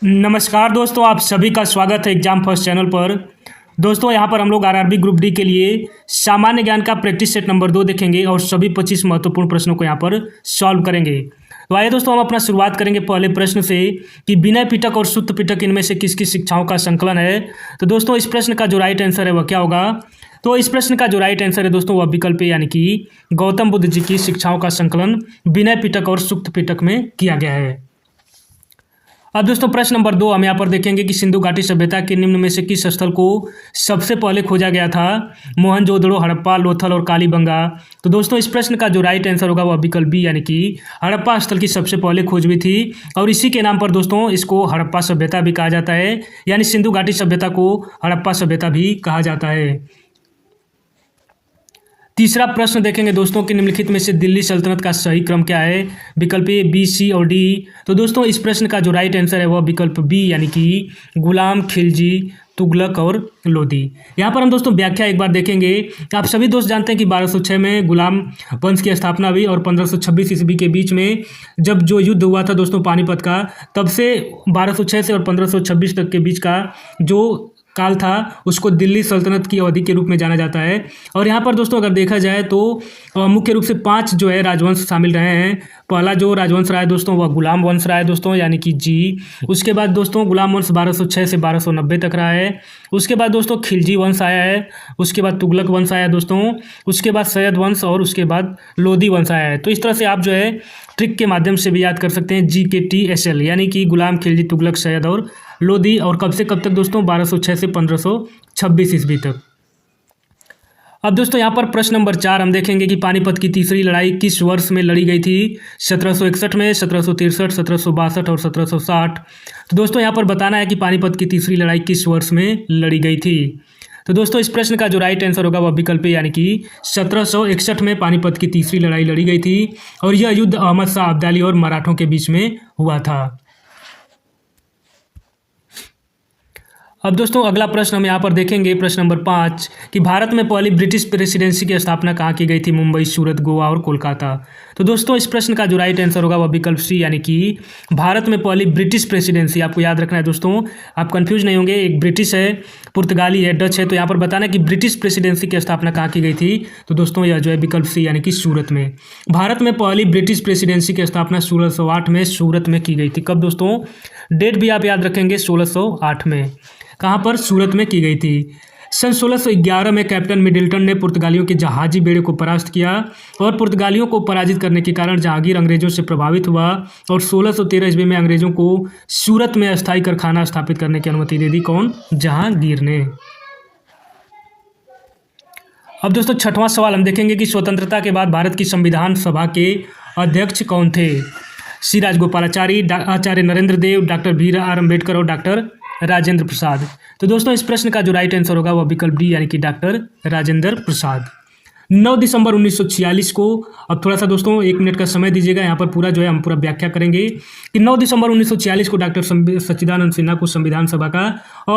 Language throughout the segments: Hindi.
नमस्कार दोस्तों, आप सभी का स्वागत है एग्जाम फर्स्ट चैनल पर। दोस्तों यहाँ पर हम लोग आरआरबी ग्रुप डी के लिए सामान्य ज्ञान का प्रैक्टिस सेट नंबर 2 देखेंगे और सभी 25 महत्वपूर्ण प्रश्नों को यहाँ पर सॉल्व करेंगे। तो आइए दोस्तों, हम अपना शुरुआत करेंगे पहले प्रश्न से कि विनय पिटक और शुद्ध पिटक इनमें से किसकी शिक्षाओं का संकलन है। तो दोस्तों इस प्रश्न का जो राइट आंसर है वह क्या होगा? तो इस प्रश्न का जो राइट आंसर है दोस्तों वह विकल्प ए, यानी कि गौतम बुद्ध जी की शिक्षाओं का संकलन विनय पिटक और शुद्ध पिटक में किया गया है। अब दोस्तों प्रश्न नंबर 2 हम यहाँ पर देखेंगे कि सिंधु घाटी सभ्यता के निम्न में से किस स्थल को सबसे पहले खोजा गया था? मोहनजोदड़ो, हड़प्पा, लोथल और कालीबंगा। तो दोस्तों इस प्रश्न का जो राइट आंसर होगा वह विकल्प बी, यानी कि हड़प्पा स्थल की सबसे पहले खोज हुई थी और इसी के नाम पर दोस्तों इसको हड़प्पा सभ्यता भी कहा जाता है, यानी सिंधु घाटी सभ्यता को हड़प्पा सभ्यता भी कहा जाता है। तीसरा प्रश्न देखेंगे दोस्तों कि निम्नलिखित में से दिल्ली सल्तनत का सही क्रम क्या है? विकल्प ए, बी, सी और डी। तो दोस्तों इस प्रश्न का जो राइट आंसर है वह विकल्प बी, यानी कि गुलाम, खिलजी, तुगलक और लोदी। यहाँ पर हम दोस्तों व्याख्या एक बार देखेंगे। आप सभी दोस्त जानते हैं कि 1206 में गुलाम वंश की स्थापना हुई और 1526 ईस्वी के बीच में जब जो युद्ध हुआ था दोस्तों पानीपत का, तब से 1206 से और 1526 तक के बीच का जो काल था उसको दिल्ली सल्तनत की अवधि के रूप में जाना जाता है। और यहाँ पर दोस्तों अगर देखा जाए तो मुख्य रूप से 5 जो है राजवंश शामिल रहे हैं। पहला जो राजवंश रहा है दोस्तों वह गुलाम वंश रहा है दोस्तों, यानी कि जी। उसके बाद दोस्तों गुलाम वंश 1206 से 1290 तक रहा है। उसके बाद दोस्तों खिलजी वंश आया है। उसके बाद तुगलक वंश आया दोस्तों। उसके बाद सैयद वंश और उसके बाद लोदी वंश आया है। तो इस तरह से आप जो है ट्रिक के माध्यम से भी याद कर सकते हैं GKTSL, यानी कि गुलाम, खिलजी, तुगलक, सैयद और लोदी। और कब से कब तक दोस्तों? 1206 से 1526 ईस्वी तक। अब दोस्तों यहाँ पर प्रश्न नंबर 4 हम देखेंगे कि पानीपत की तीसरी लड़ाई किस वर्ष में लड़ी गई थी? 1761 में, 1763, 1762 और 1760। तो दोस्तों यहाँ पर बताना है कि पानीपत की तीसरी लड़ाई किस वर्ष में लड़ी गई थी। तो दोस्तों इस प्रश्न का जो राइट आंसर होगा वह विकल्प, यानी कि 1761 में पानीपत की तीसरी लड़ाई लड़ी गई थी और यह युद्ध अहमद शाह अब्दाली और मराठों के बीच में हुआ था। अब दोस्तों अगला प्रश्न हम यहाँ पर देखेंगे, प्रश्न नंबर 5 कि भारत में पहली ब्रिटिश प्रेसिडेंसी की स्थापना कहाँ की गई थी? मुंबई, सूरत, गोवा और कोलकाता। तो दोस्तों इस प्रश्न का जो राइट आंसर होगा वह विकल्प सी, यानी कि भारत में पहली ब्रिटिश प्रेसिडेंसी। आपको याद रखना है दोस्तों, आप कंफ्यूज नहीं होंगे। एक ब्रिटिश है, पुर्तगाली है, डच है। तो यहाँ पर बताना है कि ब्रिटिश प्रेसिडेंसी की स्थापना कहाँ की गई थी? तो दोस्तों यह जो है विकल्प सी, यानी कि सूरत में। भारत में पहली ब्रिटिश प्रेसिडेंसी की स्थापना 1608 में सूरत में की गई थी। कब दोस्तों? डेट भी आप याद रखेंगे, 1608 में। कहाँ पर? सूरत में की गई थी। सन 1611 में कैप्टन मिडिल्टन ने पुर्तगालियों के जहाजी बेड़े को परास्त किया और पुर्तगालियों को पराजित करने के कारण जहांगीर अंग्रेजों से प्रभावित हुआ और 1613 ईस्वी में अंग्रेजों को सूरत में अस्थायी कारखाना स्थापित करने की अनुमति दे दी। कौन? जहांगीर ने। अब दोस्तों 6वां सवाल हम देखेंगे कि स्वतंत्रता के बाद भारत की संविधान सभा के अध्यक्ष कौन थे? सी राजगोपालाचारी, आचार्य नरेंद्र देव, डॉक्टर BR अम्बेडकर और डॉक्टर राजेंद्र प्रसाद। तो दोस्तों इस प्रश्न का जो राइट आंसर होगा वह विकल्प डी, यानी कि डॉक्टर राजेंद्र प्रसाद। 9 दिसंबर 1946 को, अब थोड़ा सा दोस्तों 1 मिनट का समय दीजिएगा, यहाँ पर पूरा जो है हम पूरा व्याख्या करेंगे कि 9 दिसंबर 1946 को डॉक्टर सच्चिदानंद सिन्हा को संविधान सभा का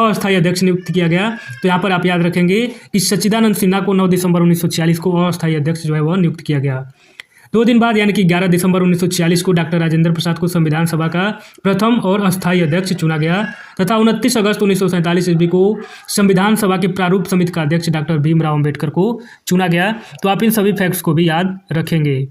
अस्थायी अध्यक्ष नियुक्त किया गया। तो यहाँ पर आप याद रखेंगे कि सच्चिदानंद सिन्हा को 9 दिसंबर 1946 को अस्थायी अध्यक्ष जो है वह नियुक्त किया गया। 2 दिन बाद यानी कि 11 दिसंबर 1946 को डॉक्टर राजेंद्र प्रसाद को संविधान सभा का प्रथम और अस्थायी अध्यक्ष चुना गया तथा 29 अगस्त 1947 ईस्वी को संविधान सभा के प्रारूप समिति का अध्यक्ष डॉक्टर भीमराव अम्बेडकर को चुना गया। तो आप इन सभी फैक्ट्स को भी याद रखेंगे।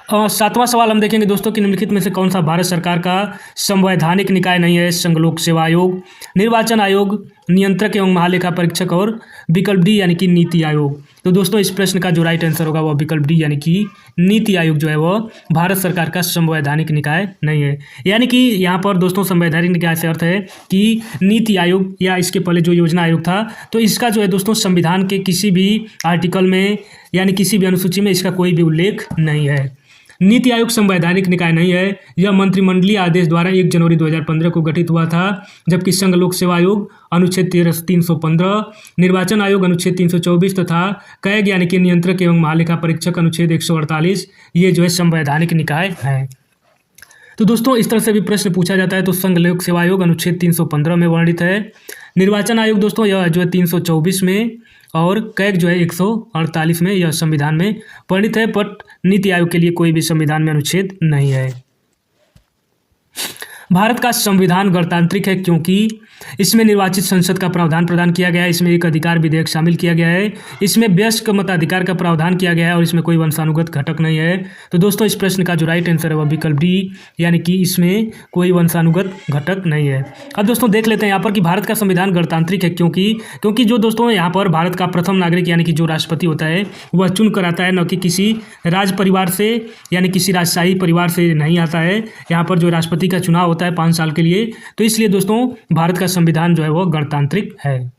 7वां सवाल हम देखेंगे दोस्तों कि निम्नलिखित में से कौन सा भारत सरकार का संवैधानिक निकाय नहीं है? संघ लोक सेवा आयोग, निर्वाचन आयोग, नियंत्रक एवं महालेखा परीक्षक और विकल्प डी, यानी कि नीति आयोग। तो दोस्तों इस प्रश्न का जो राइट आंसर होगा वह विकल्प डी, यानी कि नीति आयोग जो है वह भारत सरकार का संवैधानिक निकाय नहीं है। यानी कि यहाँ पर दोस्तों संवैधानिक निकाय से अर्थ है कि नीति आयोग या इसके पहले जो योजना आयोग था, तो इसका जो है दोस्तों संविधान के किसी भी आर्टिकल में यानी किसी भी अनुसूची में इसका कोई भी उल्लेख नहीं है। नीति आयोग संवैधानिक निकाय नहीं है। यह मंत्रिमंडलीय आदेश द्वारा 1 जनवरी 2015 को गठित हुआ था, जबकि संघ लोक सेवा आयोग अनुच्छेद 315, निर्वाचन आयोग अनुच्छेद 324 तथा कैग यानी कि नियंत्रक एवं महालेखा परीक्षक अनुच्छेद 148 ये जो है संवैधानिक निकाय है। तो दोस्तों इस तरह से भी प्रश्न पूछा जाता है। तो संघ लोक सेवा आयोग अनुच्छेद 315 में वर्णित है। निर्वाचन आयोग दोस्तों यह जो है 324 में और कैग जो है 148 में यह संविधान में वर्णित है। बट नीति आयोग के लिए कोई भी संविधान में अनुच्छेद नहीं है। भारत का संविधान गणतांत्रिक है क्योंकि इसमें निर्वाचित संसद का प्रावधान प्रदान किया गया है, इसमें एक अधिकार विधेयक शामिल किया गया है, इसमें वयस्क मताधिकार का प्रावधान किया गया है और इसमें कोई वंशानुगत घटक नहीं है। तो दोस्तों इस प्रश्न का जो राइट आंसर है वह विकल्प डी, यानी कि इसमें कोई वंशानुगत घटक नहीं है। अब दोस्तों देख लेते हैं यहाँ पर कि भारत का संविधान गणतांत्रिक है क्योंकि जो दोस्तों यहाँ पर भारत का प्रथम नागरिक यानी कि जो राष्ट्रपति होता है वह चुन कर आता है, न कि किसी राज परिवार से यानी किसी राजशाही परिवार से नहीं आता है। यहाँ पर जो राष्ट्रपति का चुनाव होता है 5 साल के लिए, तो इसलिए दोस्तों भारत का संविधान जो है वो गणतांत्रिक है।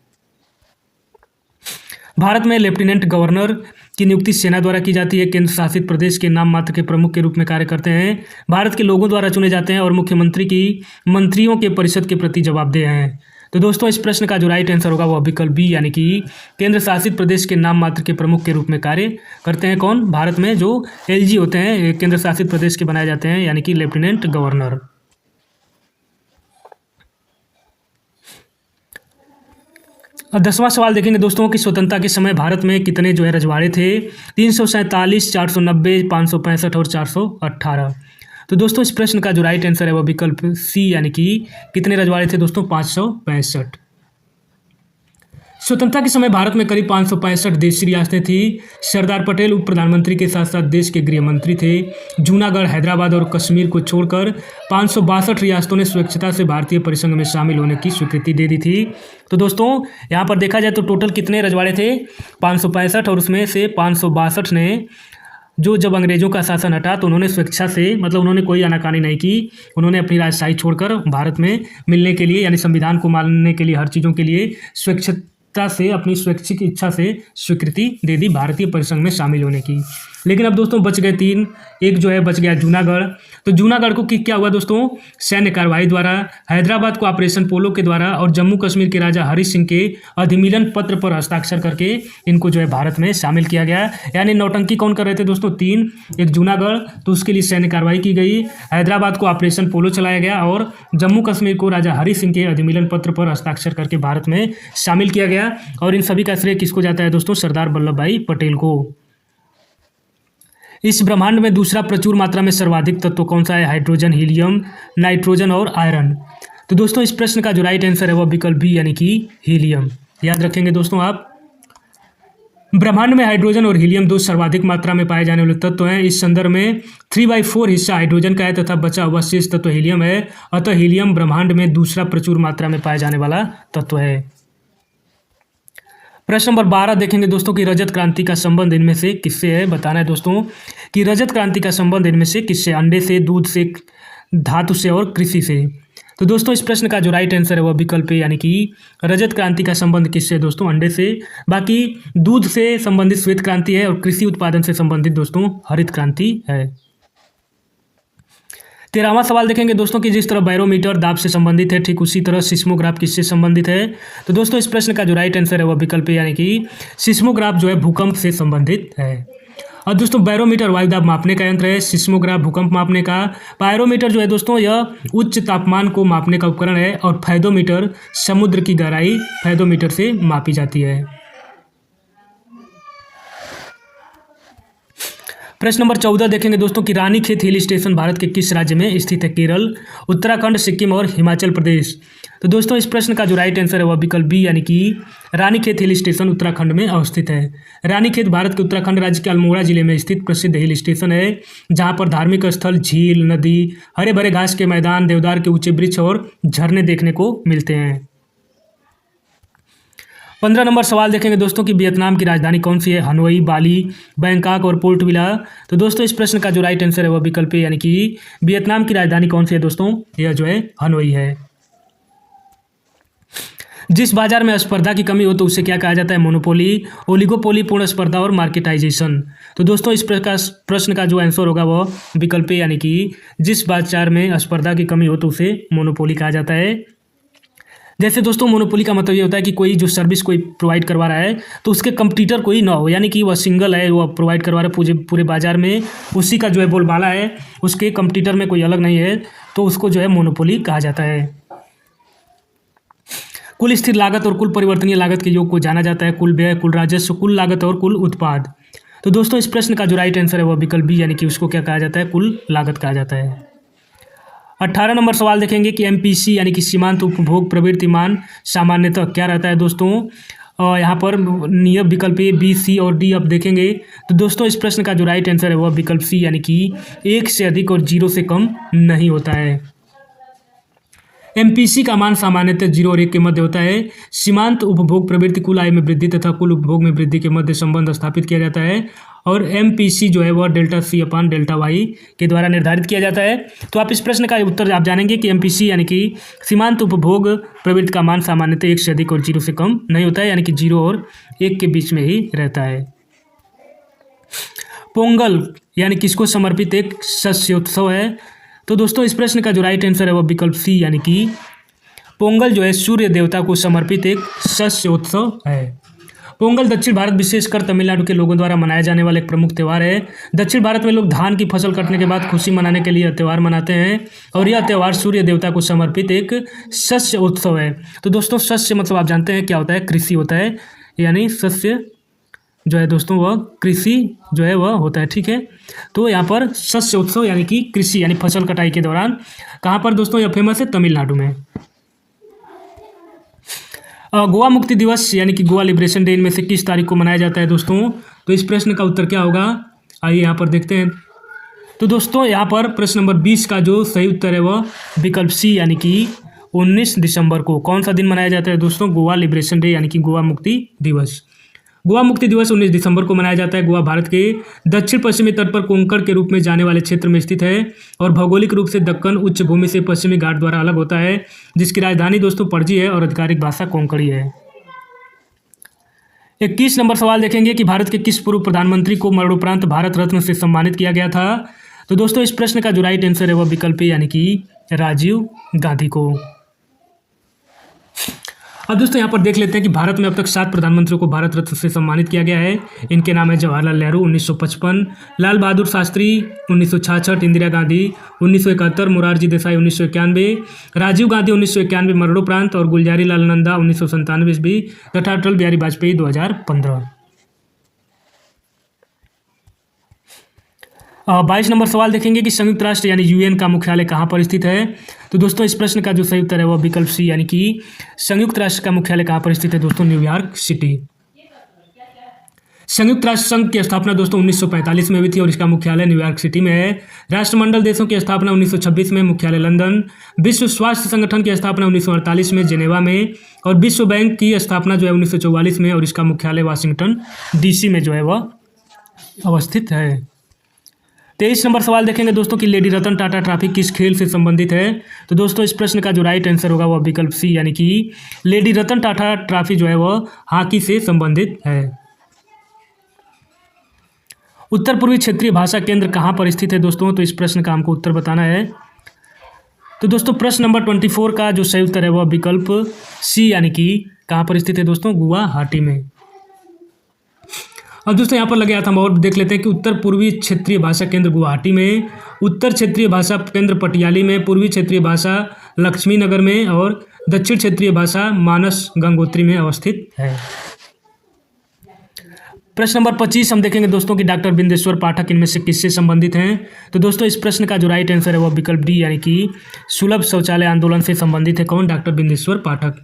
भारत में लेफ्टिनेंट गवर्नर की नियुक्ति सेना द्वारा की जाती है। केंद्र शासित प्रदेश के नाम मात्र के प्रमुख के रूप में कार्य करते हैं। भारत के लोगों द्वारा चुने जाते हैं और मुख्यमंत्री की मंत्रियों के परिषद के प्रति जवाबदेह हैं। तो दोस्तों इस प्रश्न का जो राइट आंसर होगा वह विकल्प बी, यानी कि केंद्र शासित प्रदेश के नाम मात्र के प्रमुख के रूप में कार्य करते हैं। कौन? भारत में जो एलजी होते हैं, केंद्र शासित प्रदेश के बनाए जाते हैं, यानी कि लेफ्टिनेंट गवर्नर। और 10वां सवाल देखेंगे दोस्तों कि स्वतंत्रता के समय भारत में कितने जो है रजवाड़े थे? 347, 490, 565 और 418। तो दोस्तों इस प्रश्न का जो राइट आंसर है वह विकल्प सी, यानी कि कितने रजवाड़े थे दोस्तों? 565। स्वतंत्रता के समय भारत में करीब 565 देशी रियासतें थी। सरदार पटेल उप प्रधानमंत्री के साथ साथ देश के गृह मंत्री थे। जूनागढ़, हैदराबाद और कश्मीर को छोड़कर 562 रियासतों ने स्वेच्छता से भारतीय परिसंघ में शामिल होने की स्वीकृति दे दी थी। तो दोस्तों यहाँ पर देखा जाए तो टोटल कितने रजवाड़े थे? 565, और उसमें से 562 ने जो जब अंग्रेजों का शासन हटा तो उन्होंने स्वेच्छा से, मतलब उन्होंने कोई आनाकानी नहीं की, उन्होंने अपनी राजशाही छोड़कर भारत में मिलने के लिए, यानी संविधान को मानने के लिए, हर चीज़ों के लिए स्वेच्छा से, अपनी स्वैच्छिक इच्छा से स्वीकृति दे दी भारतीय परिसंघ में शामिल होने की। लेकिन अब दोस्तों बच गए 3, एक जो है बच गया जूनागढ़। तो जूनागढ़ को क्या हुआ दोस्तों? सैन्य कार्रवाई द्वारा, हैदराबाद को ऑपरेशन पोलो के द्वारा और जम्मू कश्मीर के राजा हरि सिंह के अधिमिलन पत्र पर हस्ताक्षर करके इनको जो है भारत में शामिल किया गया। यानी नौटंकी कौन कर रहे थे दोस्तों? 3, एक जूनागढ़, तो उसके लिए सैन्य कार्रवाई की गई, हैदराबाद को ऑपरेशन पोलो चलाया गया और जम्मू कश्मीर को राजा हरि सिंह के अधिमिलन पत्र पर हस्ताक्षर करके भारत में शामिल किया गया। और इन सभी का श्रेय किसको जाता है दोस्तों? सरदार वल्लभ भाई पटेल को। इस ब्रह्मांड में दूसरा प्रचुर मात्रा में सर्वाधिक तत्व कौन सा है? हाइड्रोजन, हीलियम, नाइट्रोजन और आयरन। तो दोस्तों इस प्रश्न का जो राइट आंसर है वह विकल्प बी, यानी कि हीलियम। याद रखेंगे दोस्तों आप, ब्रह्मांड में हाइड्रोजन और हीलियम 2 सर्वाधिक मात्रा में पाए जाने वाले तत्व हैं। इस संदर्भ में 3/4 हिस्सा हाइड्रोजन का है तथा बचा हुआ शेष तत्व हीलियम है। अतः हीलियम ब्रह्मांड में दूसरा प्रचुर मात्रा में पाए जाने वाला तत्व है। प्रश्न नंबर 12 देखेंगे दोस्तों कि रजत क्रांति का संबंध इनमें से किससे है? बताना है दोस्तों कि रजत क्रांति का संबंध इनमें से किससे? अंडे से, दूध से, धातु से और कृषि से। तो दोस्तों इस प्रश्न का जो राइट आंसर है वह विकल्प है, यानी कि रजत क्रांति का संबंध किससे दोस्तों? अंडे से। बाकी दूध से संबंधित श्वेत क्रांति है और कृषि उत्पादन से संबंधित दोस्तों हरित क्रांति है। 13वां सवाल देखेंगे दोस्तों कि जिस तरह बैरोमीटर दाब से संबंधित है, ठीक उसी तरह सिस्मोग्राफ किससे संबंधित है? तो दोस्तों इस प्रश्न का जो राइट आंसर है वह विकल्प है, यानी कि सिस्मोग्राफ जो है भूकंप से संबंधित है। और दोस्तों बैरोमीटर वायुदाब मापने का यंत्र है, सिस्मोग्राफ भूकंप मापने का। पायरोमीटर जो है दोस्तों यह उच्च तापमान को मापने का उपकरण है और फैदोमीटर समुद्र की गहराई फैदोमीटर से मापी जाती है। प्रश्न नंबर 14 देखेंगे दोस्तों कि रानीखेत हिल स्टेशन भारत के किस राज्य में स्थित है? केरल, उत्तराखंड, सिक्किम और हिमाचल प्रदेश। तो दोस्तों इस प्रश्न का जो राइट आंसर है वह विकल्प बी, यानी कि रानीखेत हिल स्टेशन उत्तराखंड में अवस्थित है। रानीखेत भारत के उत्तराखंड राज्य के अल्मोड़ा जिले में स्थित प्रसिद्ध हिल स्टेशन है, जहां पर धार्मिक स्थल, झील, नदी, हरे भरे घास के मैदान, देवदार के ऊंचे वृक्ष और झरने देखने को मिलते हैं। 15 नंबर सवाल देखेंगे दोस्तों कि वियतनाम की राजधानी कौन सी है? हनोई, बाली, बैंकॉक और पोर्ट विला। तो दोस्तों इस प्रश्न का जो राइट आंसर है वह विकल्प है, यानी कि वियतनाम की राजधानी कौन सी है दोस्तों? यह जो है हनोई है। जिस बाजार में स्पर्धा की कमी हो तो उसे क्या कहा जाता है? मोनोपोली, ओलिगोपोली, पूर्ण स्पर्धा और मार्केटाइजेशन। तो दोस्तों इस प्रश्न का जो आंसर होगा वह विकल्प है, यानी कि जिस बाजार में स्पर्धा की कमी हो तो उसे मोनोपोली कहा जाता है। जैसे दोस्तों मोनोपोली का मतलब ये होता है कि कोई जो सर्विस कोई प्रोवाइड करवा रहा है तो उसके कंपटीटर कोई ना हो, यानी कि वह सिंगल है, वह प्रोवाइड करवा रहा है पूरे बाजार में, उसी का जो है बोलबाला है, उसके कंपटीटर में कोई अलग नहीं है, तो उसको जो है मोनोपोली कहा जाता है। कुल स्थिर लागत और कुल परिवर्तनीय लागत के योग को जाना जाता है कुल व्यय, कुल राजस्व, कुल लागत और कुल उत्पाद। तो दोस्तों इस प्रश्न का जो राइट आंसर है वह विकल्प बी, यानी कि उसको क्या कहा जाता है? कुल लागत कहा जाता है। 18 नंबर सवाल देखेंगे कि एमपीसी यानी कि सीमांत उपभोग प्रवृत्ति मान सामान्यतः क्या रहता है दोस्तों। यहाँ पर नियम विकल्प ए, बी, सी और डी आप देखेंगे। तो दोस्तों इस प्रश्न का जो राइट आंसर है वह विकल्प सी यानी कि 1 से अधिक और 0 से कम नहीं होता है। एमपीसी का मान सामान्यतः 0 और 1 के मध्य होता है। सीमांत उपभोग प्रवृत्ति कुल आय में वृद्धि तथा कुल उपभोग में वृद्धि के मध्य संबंध स्थापित किया जाता है और एमपीसी जो है वह delta C upon delta Y के द्वारा निर्धारित किया जाता है। तो आप इस प्रश्न का उत्तर आप जानेंगे कि एमपीसी यानी कि सीमांत उपभोग प्रवृत्ति का मान सामान्यतः 1 से अधिक और 0 से कम नहीं होता है, यानी कि 0 और 1 के बीच में ही रहता है। पोंगल यानी किसको समर्पित एक शस्योत्सव है। तो दोस्तों इस प्रश्न का जो राइट आंसर है वह विकल्प सी यानी कि पोंगल जो है सूर्य देवता को समर्पित एक शस्योत्सव है। पोंगल दक्षिण भारत विशेषकर तमिलनाडु के लोगों द्वारा मनाया जाने वाला एक प्रमुख त्यौहार है। दक्षिण भारत में लोग धान की फसल कटने के बाद खुशी मनाने के लिए त्यौहार मनाते हैं और यह त्यौहार सूर्य देवता को समर्पित एक शस्य उत्सव है। तो दोस्तों शस्य मतलब आप जानते हैं क्या होता है, कृषि होता है, यानी शस्य जो है दोस्तों वह कृषि जो है वह होता है, ठीक है। तो यहाँ पर शस्य उत्सव यानी कि कृषि यानी फसल कटाई के दौरान कहाँ पर दोस्तों यह फेमस है, तमिलनाडु में। गोवा मुक्ति दिवस यानी कि गोवा लिबरेशन डे इनमें से किस तारीख को मनाया जाता है दोस्तों। तो इस प्रश्न का उत्तर क्या होगा, आइए यहाँ पर देखते हैं। तो दोस्तों यहाँ पर प्रश्न नंबर 20 का जो सही उत्तर है वह विकल्प सी यानी कि 19 दिसंबर को कौन सा दिन मनाया जाता है दोस्तों, गोवा लिबरेशन डे यानी कि गोवा मुक्ति दिवस। गोवा मुक्ति दिवस 19 दिसंबर को मनाया जाता है। गोवा भारत के दक्षिण पश्चिमी तट पर कोंकण के रूप में जाने वाले क्षेत्र में स्थित है और भौगोलिक रूप से दक्कन उच्च भूमि से पश्चिमी घाट द्वारा अलग होता है, जिसकी राजधानी दोस्तों पणजी है और आधिकारिक भाषा कोंकणी है। 21 नंबर सवाल देखेंगे कि भारत के किस पूर्व प्रधानमंत्री को मरणोपरांत भारत रत्न से सम्मानित किया गया था। तो दोस्तों इस प्रश्न का जो राइट आंसर है वह विकल्प यानी कि राजीव गांधी को। अब दोस्तों यहाँ पर देख लेते हैं कि भारत में अब तक 7 प्रधानमंत्रियों को भारत रत्न से सम्मानित किया गया है। इनके नाम है जवाहरलाल नेहरू 1955, लाल बहादुर शास्त्री 1966, इंदिरा गांधी 1971, मोरारजी देसाई 1991, राजीव गांधी 1991 मरणोपरांत और गुलजारी लाल नंदा 1997 ईस्वी तथा अटल बिहारी वाजपेयी 2015। 22 नंबर सवाल देखेंगे कि संयुक्त राष्ट्र यानी यूएन का मुख्यालय कहाँ पर स्थित है। तो दोस्तों इस प्रश्न का जो सही उत्तर है वह विकल्प सी यानी कि संयुक्त राष्ट्र का मुख्यालय कहाँ पर स्थित है दोस्तों, न्यूयॉर्क सिटी। संयुक्त राष्ट्र संघ की स्थापना दोस्तों 1945 में हुई थी और इसका मुख्यालय न्यूयॉर्क सिटी में है। राष्ट्रमंडल देशों की स्थापना 1926 में, मुख्यालय लंदन। विश्व स्वास्थ्य संगठन की स्थापना 1948 में जेनेवा में और विश्व बैंक की स्थापना जो है 1944 में और इसका मुख्यालय वाशिंगटन डीसी में जो है वह अवस्थित है। 23 नंबर सवाल देखेंगे दोस्तों कि लेडी रतन टाटा ट्रॉफी किस खेल से संबंधित है। तो दोस्तों इस प्रश्न का जो राइट आंसर होगा वह विकल्प सी यानी कि लेडी रतन टाटा ट्रॉफी जो है वह हॉकी से संबंधित है। उत्तर पूर्वी क्षेत्रीय भाषा केंद्र कहाँ पर स्थित है दोस्तों। तो इस प्रश्न का हमको उत्तर बताना है। तो दोस्तों प्रश्न नंबर 24 का जो सही उत्तर है वह विकल्प सी यानी कि कहाँ पर स्थित है दोस्तों, गुवाहाटी में। अब दोस्तों यहाँ पर लगे हाथ हम और देख लेते हैं कि उत्तर पूर्वी क्षेत्रीय भाषा केंद्र गुवाहाटी में, उत्तर क्षेत्रीय भाषा केंद्र पटियाली में, पूर्वी क्षेत्रीय भाषा लक्ष्मी नगर में और दक्षिण क्षेत्रीय भाषा मानस गंगोत्री में अवस्थित है। प्रश्न नंबर 25 हम देखेंगे दोस्तों कि डॉक्टर बिंदेश्वर पाठक इनमें से किससे संबंधित हैं। तो दोस्तों इस प्रश्न का जो राइट आंसर है वह विकल्प डी यानी कि सुलभ शौचालय आंदोलन से संबंधित है। कौन, डॉक्टर बिंदेश्वर पाठक।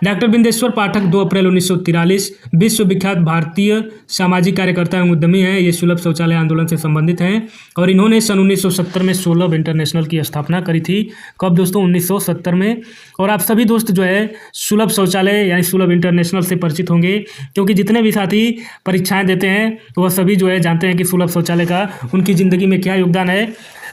डॉक्टर बिंदेश्वर पाठक 2 अप्रैल 1943 विश्वविख्यात भारतीय सामाजिक कार्यकर्ता एवं उद्यमी हैं। ये सुलभ शौचालय आंदोलन से संबंधित हैं और इन्होंने सन 1970 में सुलभ इंटरनेशनल की स्थापना करी थी। कब दोस्तों, 1970 में। और आप सभी दोस्त जो है सुलभ शौचालय यानी सुलभ इंटरनेशनल से परिचित होंगे, क्योंकि जितने भी साथी परीक्षाएं देते हैं तो वह सभी जो है जानते हैं कि सुलभ शौचालय का उनकी ज़िंदगी में क्या योगदान है।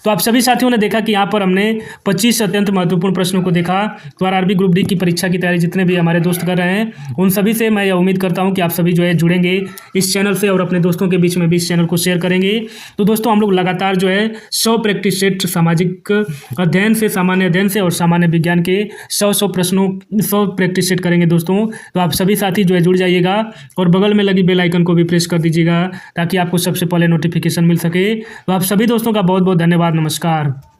तो आप सभी साथियों ने देखा कि यहाँ पर हमने 25 अत्यंत महत्वपूर्ण प्रश्नों को देखा। तो आरआरबी ग्रुप डी की परीक्षा की तैयारी जितने भी हमारे दोस्त कर रहे हैं उन सभी से मैं यह उम्मीद करता हूँ कि आप सभी जो है जुड़ेंगे इस चैनल से और अपने दोस्तों के बीच में भी इस चैनल को शेयर करेंगे। तो दोस्तों हम लोग लगातार जो है 100 प्रैक्टिस सेट सामाजिक अध्ययन से, सामान्य अध्ययन से और सामान्य विज्ञान के 100 प्रश्नों 100 प्रैक्टिस सेट करेंगे दोस्तों। तो आप सभी साथी जो है जुड़ जाइएगा और बगल में लगी बेल आइकन को भी प्रेस कर दीजिएगा ताकि आपको सबसे पहले नोटिफिकेशन मिल सके। तो आप सभी दोस्तों का बहुत बहुत धन्यवाद। नमस्कार।